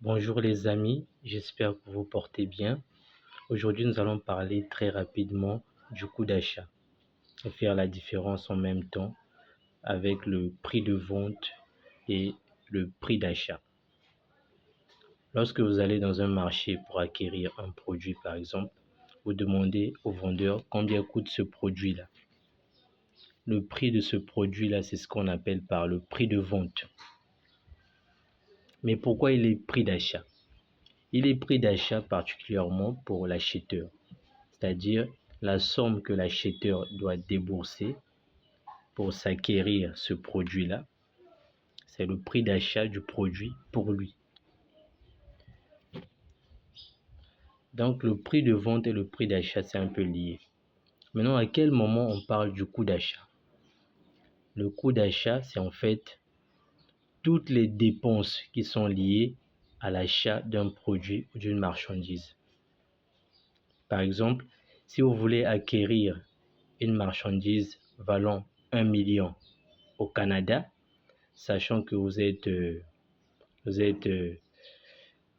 Bonjour les amis, j'espère que vous vous portez bien. Aujourd'hui, nous allons parler très rapidement du coût d'achat et faire la différence en même temps avec le prix de vente et le prix d'achat. Lorsque vous allez dans un marché pour acquérir un produit, par exemple, vous demandez au vendeur combien coûte ce produit-là. Le prix de ce produit-là, c'est ce qu'on appelle par le prix de vente. Mais pourquoi il est prix d'achat? Il est prix d'achat particulièrement pour l'acheteur, c'est-à-dire la somme que l'acheteur doit débourser pour s'acquérir ce produit-là, c'est le prix d'achat du produit pour lui. Donc le prix de vente et le prix d'achat, c'est un peu lié. Maintenant, à quel moment on parle du coût d'achat? Le coût d'achat, c'est en fait toutes les dépenses qui sont liées à l'achat d'un produit ou d'une marchandise. Par exemple, si vous voulez acquérir une marchandise valant 1 million au Canada, sachant que vous êtes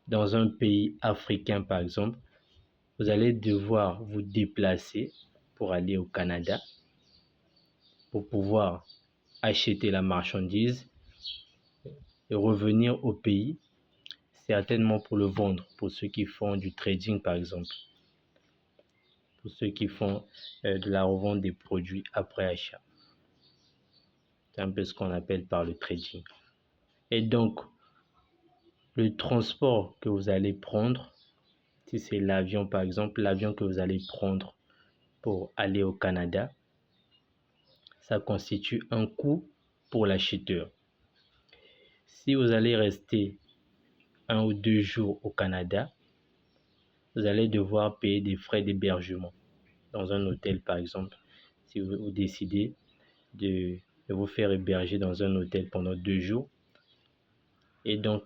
dans un pays africain par exemple, vous allez devoir vous déplacer pour aller au Canada pour pouvoir acheter la marchandise et revenir au pays, certainement pour le vendre, pour ceux qui font du trading par exemple, pour ceux qui font de la revente des produits après achat. C'est un peu ce qu'on appelle par le trading. Et donc, le transport que vous allez prendre, si c'est l'avion par exemple, l'avion que vous allez prendre pour aller au Canada, ça constitue un coût pour l'acheteur. Si vous allez rester 1 ou 2 jours au Canada, vous allez devoir payer des frais d'hébergement dans un hôtel par exemple. Si vous décidez de vous faire héberger dans un hôtel pendant 2 jours. Et donc,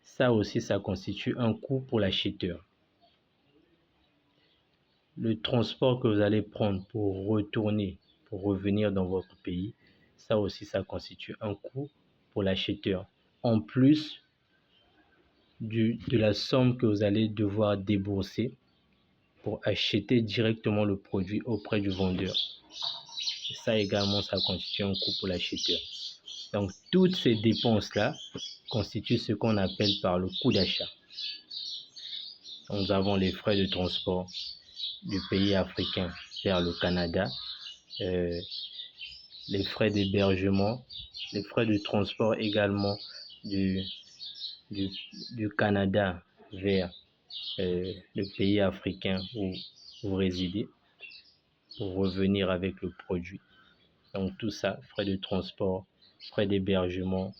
ça aussi, ça constitue un coût pour l'acheteur. Le transport que vous allez prendre pour retourner, pour revenir dans votre pays, ça aussi, ça constitue un coût pour l'acheteur. En plus de la somme que vous allez devoir débourser pour acheter directement le produit auprès du vendeur. Ça également, ça constitue un coût pour l'acheteur. Donc, toutes ces dépenses-là constituent ce qu'on appelle par le coût d'achat. Nous avons les frais de transport du pays africain vers le Canada, les frais d'hébergement, les frais de transport également du Canada vers le pays africain où vous résidez pour revenir avec le produit. Donc tout ça, frais de transport, frais d'hébergement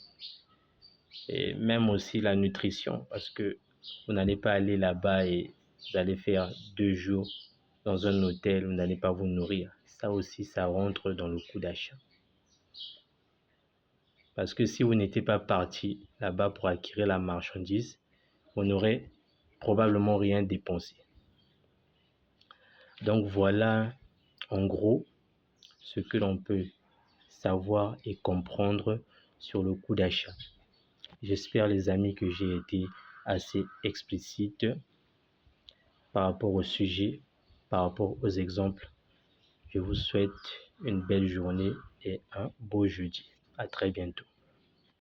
et même aussi la nutrition parce que vous n'allez pas aller là-bas et vous allez faire 2 jours dans un hôtel, vous n'allez pas vous nourrir. Ça aussi, ça rentre dans le coût d'achat. Parce que si vous n'étiez pas parti là-bas pour acquérir la marchandise, vous n'aurez probablement rien dépensé. Donc voilà en gros ce que l'on peut savoir et comprendre sur le coût d'achat. J'espère les amis que j'ai été assez explicite par rapport au sujet, par rapport aux exemples. Je vous souhaite une belle journée et un beau jeudi. À très bientôt.